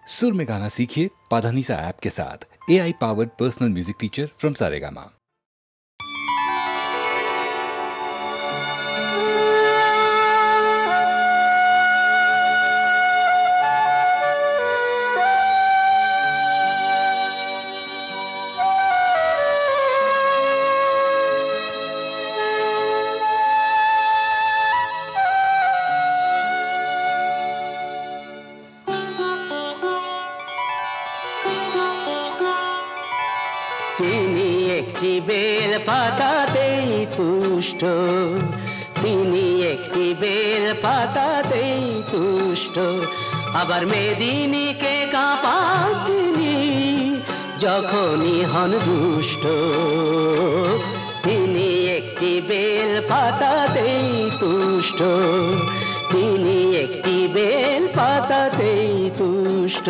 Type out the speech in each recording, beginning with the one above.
सुर में गाना सीखिए पाधानीसा ऐप के साथ। AI powered personal music teacher from Saregama. তিনি একটি বেল পাতাতেই তুষ্ট, তিনি একটি বেল পাতাতেই তুষ্ট, আবার মেদিনীকে কাঁপান তিনি যখনই হন দুষ্ট। তিনি একটি বেল পাতাতেই তুষ্ট, তিনি একটি বেল পাতাতেই তুষ্ট।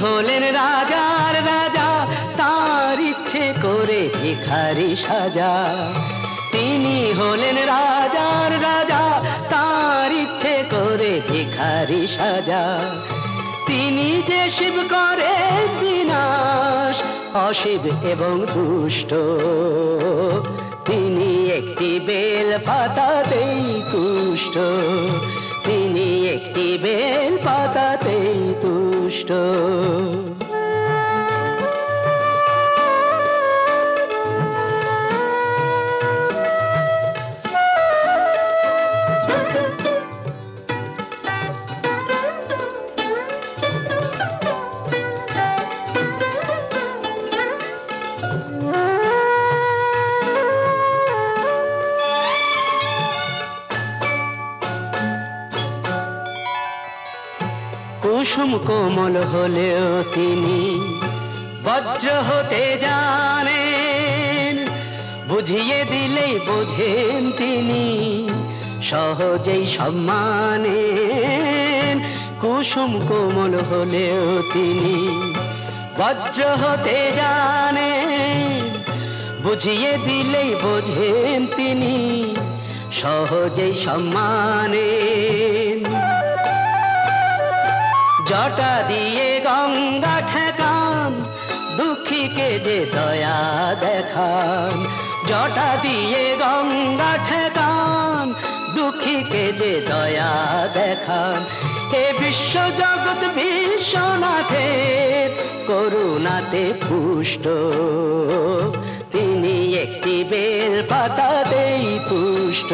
হলেন রাজার রাজা, তার ইচ্ছে করে ভিখারি সাজা। তিনি হলেন রাজার রাজা, তার ইচ্ছে করে ভিখারি সাজা। তিনি যে শিব করে বিনাশ, অশিব এবং দুষ্ট। তিনি একটি বেল পাতাতেই তুষ্ট, তিনি একটি বেল পাতাতেই তুষ্ট। কুসুম কোমল হলেও তিনি বজ্র হতে জানেন, বুঝিয়ে দিলেই বোঝেন তিনি সহজেই সম্মানেন। কুসুম কোমল হলেও তিনি বজ্র হতে জানেন, বুঝিয়ে দিলেই বোঝেন তিনি সহজেই সম্মানেন। জটা দিয়ে গঙ্গা ঠেকান, দুঃখীকে যে দয়া দেখান। জটা দিয়ে গঙ্গা ঠেকান, দুঃখীকে যে দয়া দেখান। হে বিশ্ব জগৎ বিশ্বনাথের করুণাতে পুষ্ট, তিনি একটি বেল পাতাতেই তুষ্ট,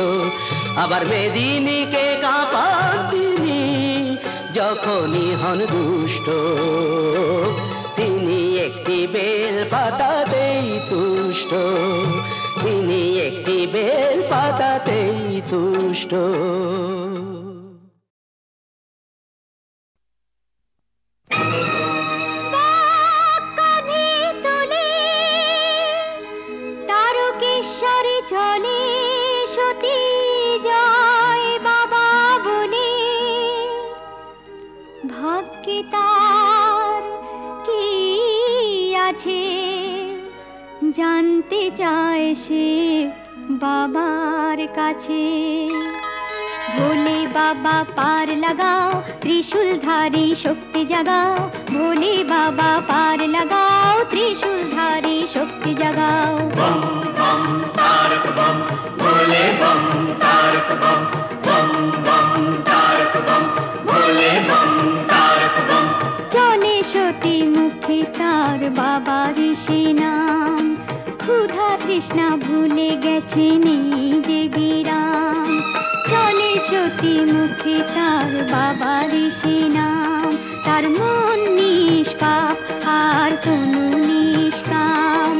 আবার মেদিনীকে কাঁপান তিনি যখনই হন দুষ্ট। তিনি একটি বেল পাতাতেই তুষ্ট, তিনি একটি বেল পাতাতেই তুষ্ট। চলে সতী জয় বাবা বলে, ভাগ্যে তার কি আছে জানতে চায় সে বাবার কাছে। ভোলে বাবা পার লাগাও, ত্রিশূলধারী শক্তি জাগাও। ভোলে বাবা পার লাগাও, ত্রিশূলধারী শক্তি জাগাও। বম বম তারক বম, ভোলে বম তারক বম, বম বম তারক বম, ভোলে বম তারক বম। চলে সতী মুখে তার বাবার সে নাম, ক্ষুধা তৃষ্ণা ভুলে গেছেন এই যে বিরাম। চলে সতী মুখে তার বাবার সে নাম, তার মন নিষ্পাপ আর কোনো নিষ্কাম।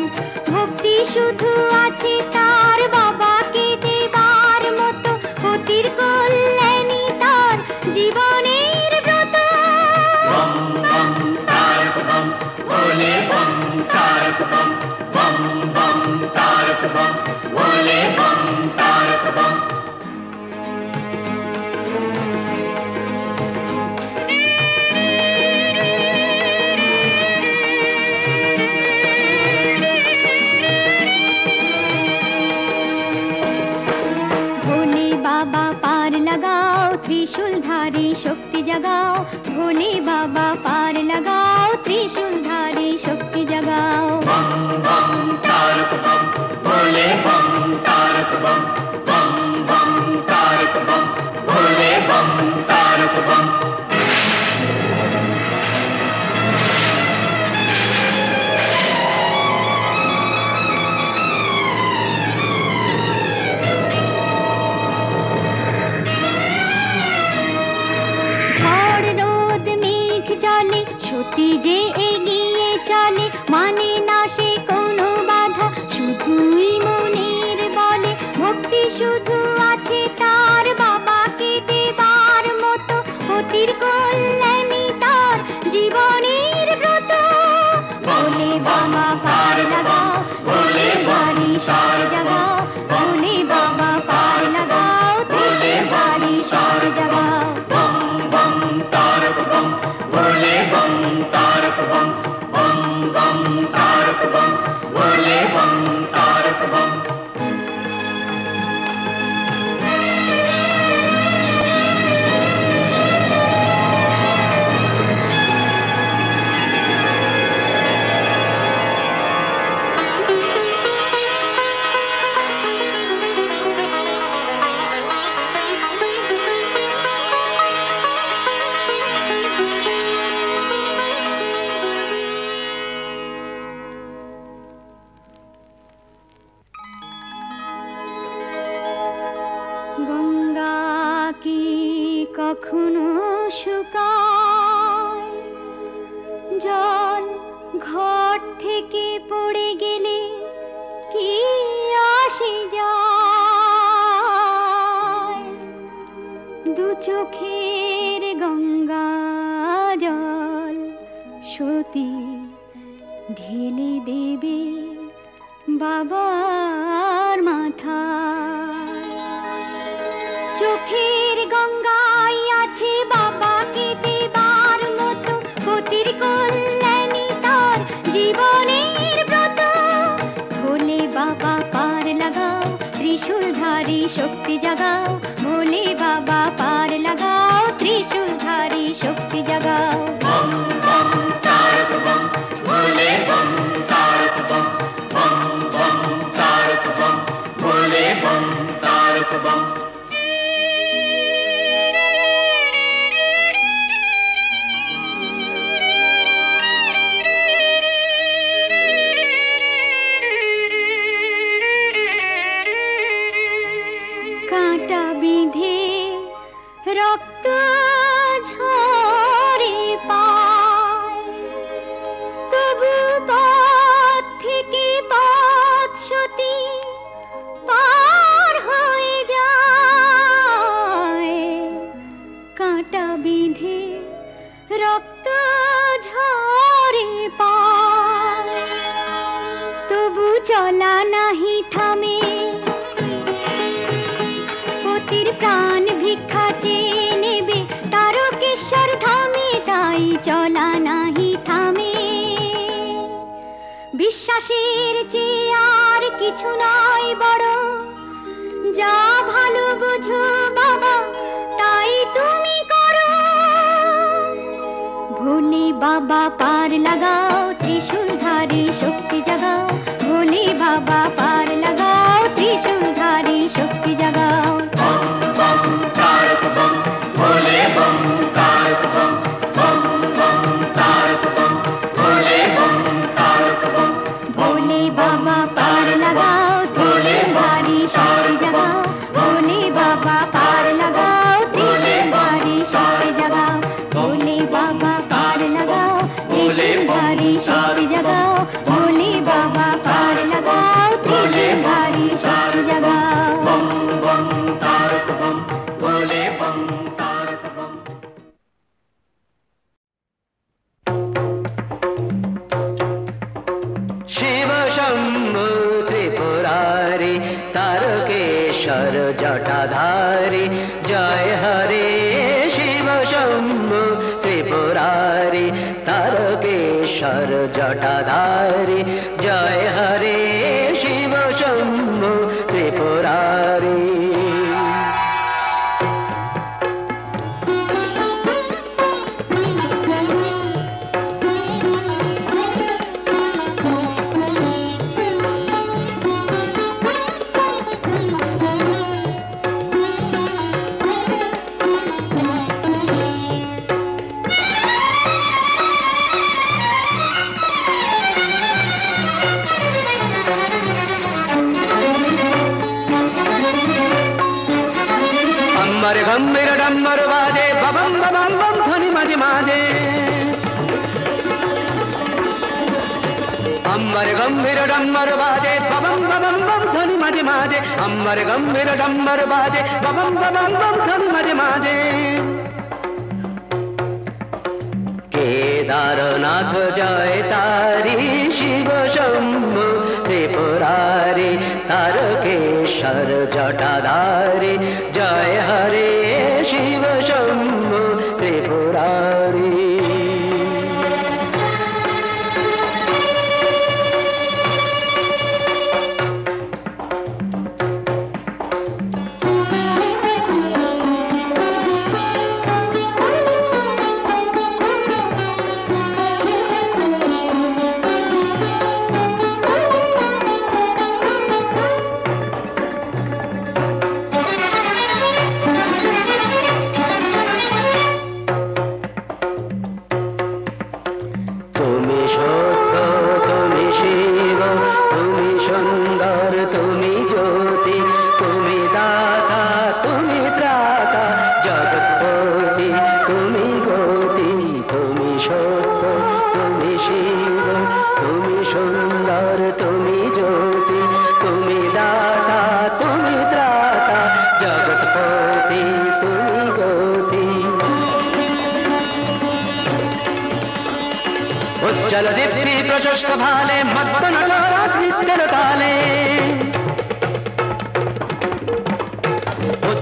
ভক্তি শুধু আছে তার বাবাকে দেবার মতো, পতির কল্যাণী তার জীবনের ব্রত। বম বম তারক বম, ভোলে বম তারক বম, বম বম তারক বম, ভোলে বম তারক বম। बाबा पार लगाओ त्रिशूलधारी शक्ति जगाओ भोले बाबा पार लगाओ त्रिशूलधारी शक्ति जगाओ बम बम तारक बम भोले बम तारक बम बम बम तारक बम भोले बम तारक बम সত্যি যে এগিয়ে চলে মানে না সে কোনো বাধা শুধুই মনের বলে ভক্তি শুধু আছে তার বাবাকে দেবার মতো অতির কল্যাণী তার জীবনের ব্রত বলে বাবা পার লাগাও বলে বাড়ি সার জাগাও বলে বাবা পার লাগাও বলে বাড়ি সার জাগাও बम बम तारक बम भोले बम तारक बम बम बम तारक बम भोले बम तारक बम কখনো শুকায় জল ঘট থেকে পড়ে গেলে কি আসে যায় দু চোখের গঙ্গা জল সতী ঢেলে দেবে বাবার মাথা চোখের গঙ্গায় আছে বাবাকে দেবার মতো গতির কল্যাণী তার জীবনের ব্রত ভোলে বাবা পার লাগাও ত্রিশূলধারী শক্তি জাগাও ভোলে বাবা পার লাগাও ত্রিশূলধারী শক্তি জাগাও बम बम तारक बम भोले बम तारक बम बम बम तारक बम भोले बम तारक बम কাঁটা বিঁধে রক্ত ঝরে পায় তবু পথ থেকে পথ সতী পার হয়ে যায় কাঁটা বিঁধে রক্ত ঝরে পায় তবু চলা নাহি থামে প্রাণ ভিক্ষা চেয়ে নেবে তারকেশ্বর ধামে তাই চলা নাহি থামে বিশ্বাসের চেয়ে আর কিছু নয় বড় যা ভালো বুঝো বাবা তাই তুমি করো ভোলে বাবা পার লাগাও ত্রিশূলধারী শক্তি জাগাও ভোলে বাবা পার লাগাও ত্রিশূলধারী শক্তি জাগাও बम तारक बम भोले बम तारक बम बम बम तारक बम भोले बम तारक बम भोले बाबा पार लगाओ त्रिशूलधारी शक्ति जगाओ भोले बाबा पार लगाओ त्रिशूलधारी शक्ति जगाओ भोले बाबा पार लगाओ त्रिशूलधारी शक्ति जगाओ भोले बाबा पार लगाओ त्रिशूलधारी शक्ति जगाओ बम बम तारक बम भोले बम तारक बम शिव शंभु त्रिपुरारी तारकेश्वर जटाधारी जय हरे शिव शंभु त्रिपुरारी तारकेश्वर जटाधारी जय हरे शिव शंभु त्रिपुरारी अम्बर गंभीर डम्बर बाजे बबम बबम बम ध्वनि माजे माजे अम्बर गंभीर डम्बर बाजे बबम बबम बम ध्वनि माजे माजे अम्बर गंभीर डम्बर बाजे बबम बबम बम ध्वनि माजे माजे केदारनाथ जय तारी शिव शंभु त्रिपुरारी तारकेश्वर जटाधारी जय हरे शिव शंभु त्रिपुरारी जलदीप्ति प्रशस्त भाले मत्त नटराज नित्य ताले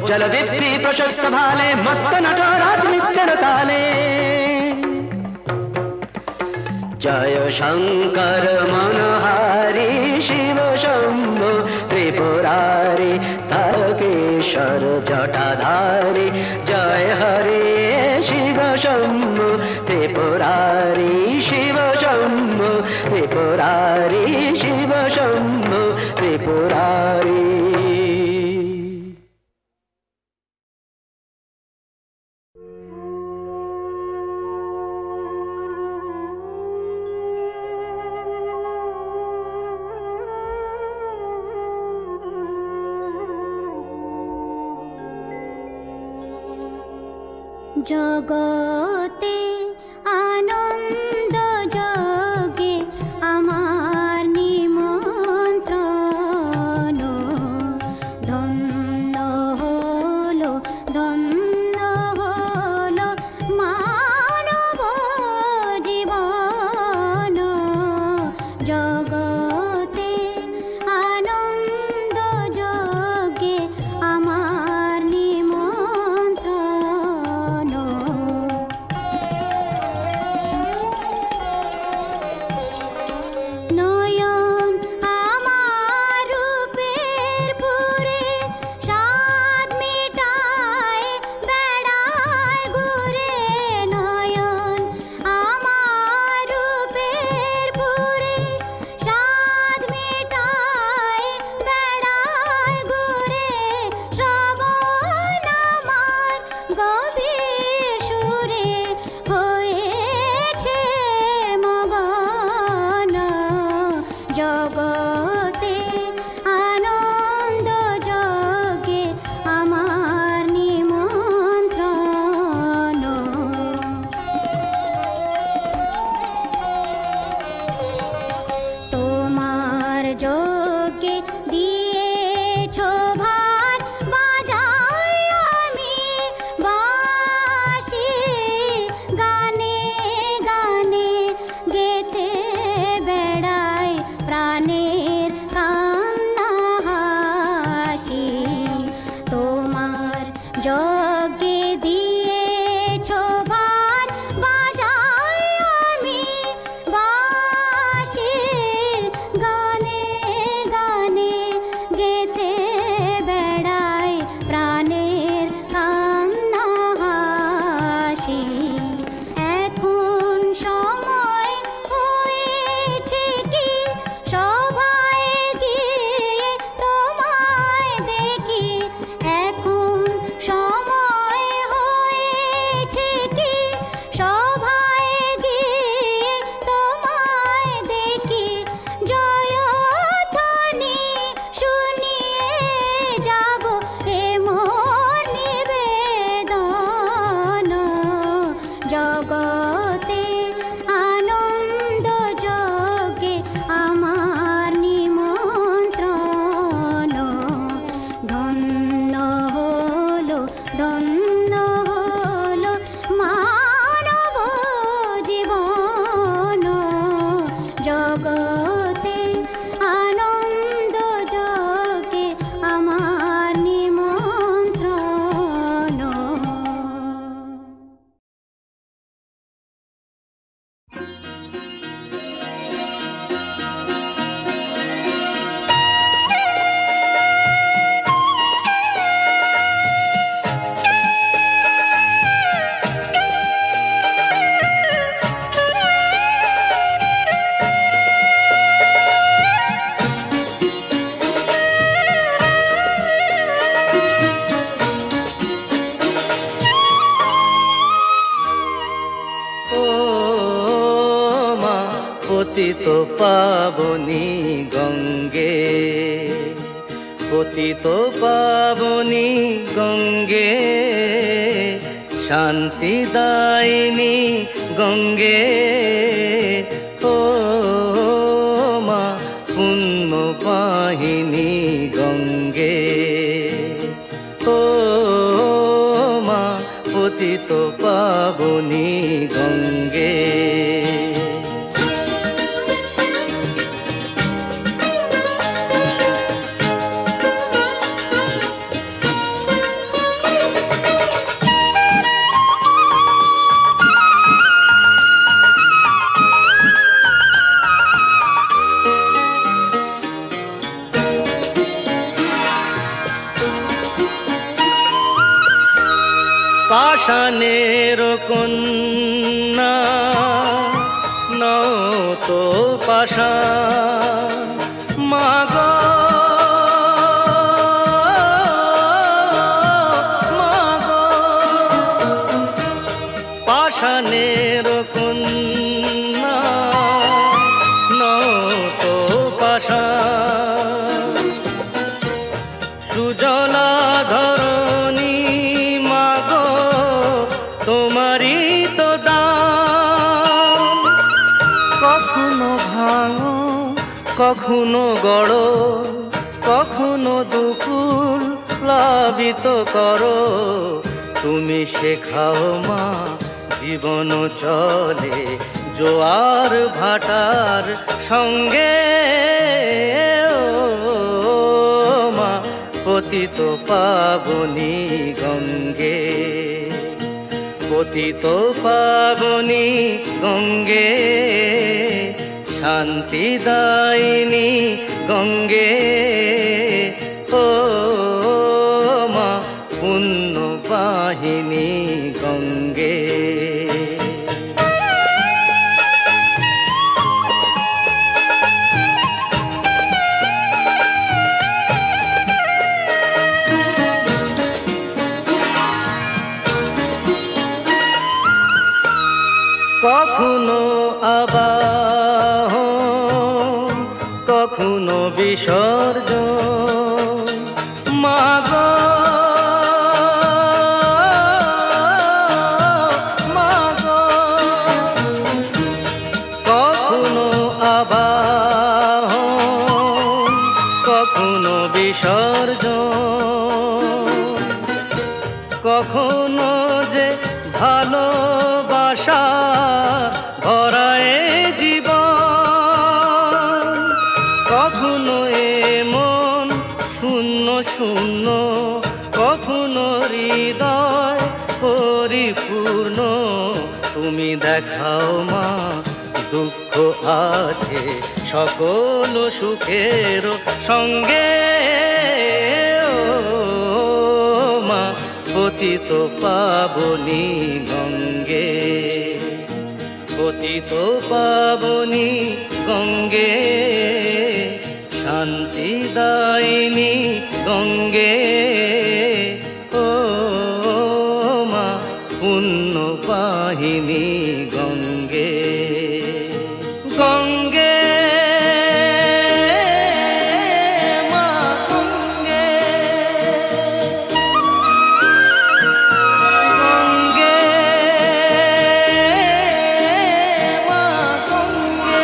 जलदीप्ति प्रशस्त भाले मत्त नटराज नित्य ताले जय शंकर मनहारी शिव शंभु त्रिपुरारी तारकेश्वर जटाधारी जय हरे शिव शंभु त्रिपुरारी शिव शंभु त्रिपुरारी शिव शंभु त्रिपुरारी जगते आनंद जगे आमार निमंत्रण धन्य हलो मानव जीवन जगते आनंद जगे आमार निमंत्रण नयन आमार रूपेर पुरे साध मिटाय बेड़ाय घुरे नयन आमार रूपेर पुरे साध मिटाय बेड़ाय घुरे श्रवण आमार गभीर सुरे হয়েছে মগন জগতে আনন্দ জগে আমার নিমন্ত্রণ তোমার যোগে দিয়েছ ভার বাজাই আমি বাঁশি গানে গানে গেতে বেড়াই প্রাণের কান্না হাসি তোমার যজ্ঞে দিয়েছ ভার বাজাই আমি বাঁশি গানে গানে গেতে বেড়াই প্রাণের কান্না হাসি এখন সময় হয়েছে কি সভায় গিয়ে তোমায় দেখি এখন সময় পতিত পাবনী গঙ্গে, পতিত পাবনী গঙ্গে, শান্তিদায়িনী গঙ্গে, ও মা পুণ্যবাহিনী গঙ্গে, ও মা পতিত পাবনী গঙ্গে। পাষাণের কন্যা নও তো পাষাণ, মাগ মাগ, পাষাণের কন্যা নও তো পাষাণ, সুজলা ধরণী তোমারই তো দান, কখনো ভাঙো কখনো গড়ো, কখনো দুকুল প্লাবিত করো, তুমি শেখাও মা জীবন চলে জোয়ার ভাটার সঙ্গে, ও মা পতিত পাবনী গঙ্গে, পতিত পাবনী গঙ্গে, শান্তিদায়িনী গঙ্গে, ও মা পুণ্যবাহিনী গঙ্গে। কখনো আবাহন কখনো বিসর্জন, মাগ মাগ, কখনো আবাহন কখনো বিসর্জন, কখনো যে ভালোবাসা ভরায় জীবন, কখনো এমন শূন্য শূন্য, কখনো হৃদয় পরিপূর্ণ, তুমি দেখাও মা দুঃখ আছে সকল সুখের সঙ্গে, ও মা পতিত পাবনী গঙ্গে, পতিত পাবনী গঙ্গে, শান্তিদায়িনী গঙ্গে, ও মা পুণ্যবাহিনী গঙ্গে, গঙ্গে মা গঙ্গে, গঙ্গে মা গঙ্গে,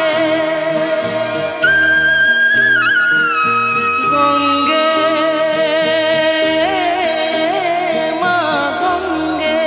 গঙ্গে মা গঙ্গে।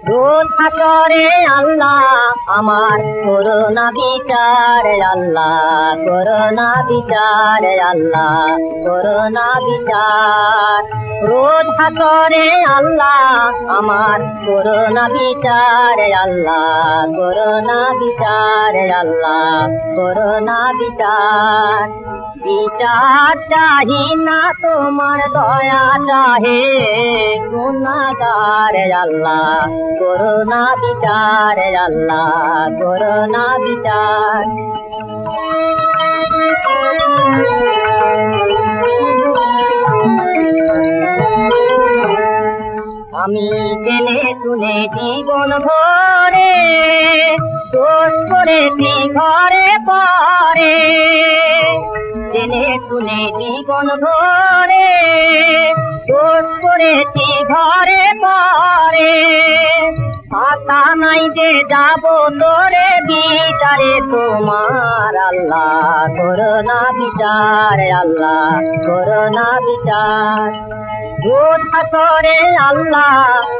রোজ হাসরে আল্লাহ আমার করোনা বিচার আল্লাহ করোনা বিচার আল্লাহ করোনা বিচার রোজ হাসরে আল্লাহ আমার করোনা বিচার আল্লাহ করোনা বিচার আল্লাহ করোনা বিচার বিচার চাহি না তোমার দয়া চাহে গুনাহগার আল্লাহ করোনা বিচার আল্লাহ করোনা বিচার আমি জেনে শুনে জীবন ভরে দোষ করেছি ঘরে পরে জেনে শুনে জীবন ভরে দোষ করেছি ঘরে পরে আশা নাই যে যাব তোরে বিচারে তোমার আল্লাহ করোনা বিচার আল্লাহ করোনা বিচার রোজ হাসরে আল্লাহ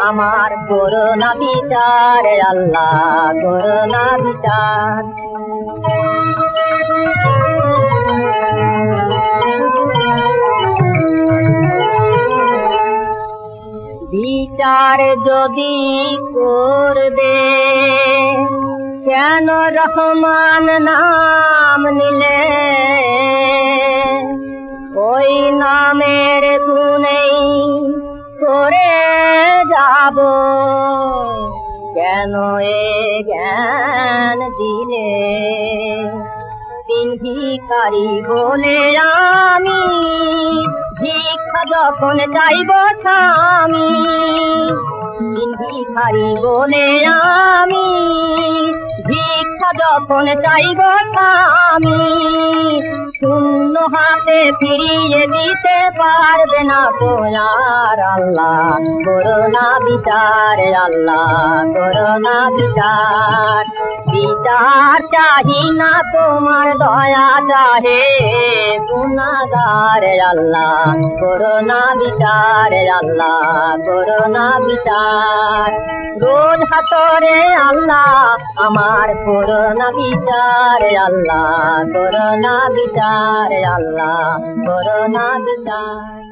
আমার করোনা বিচার আল্লাহ করোনা বিচার বিচার যদি করবে কেন রহমান নাম নিলে ওই নামের গুণেই করে যাব কেন এ জ্ঞান দিলে তিন ভিখারি বলে আমি ভিক্ষা যখন চাইব স্বামী তিন ভিখারি বলে আমি ভিক্ষা যখন চাইব স্বামী শূন্য হাতে ফিরিয়ে দিতে পারবে না তোমার আল্লাহ করোনা বিচার আল্লাহ করোনা বিচার বিচার চাহি না তোমার দয়া চাহে গুনাহগার আল্লাহ করোনা বিচার আল্লাহ করোনা বিচার রোজ হাসরে আল্লাহ আমার করোনা বিচার আল্লাহ করোনা বিচার আল্লাহ করোনা বিচার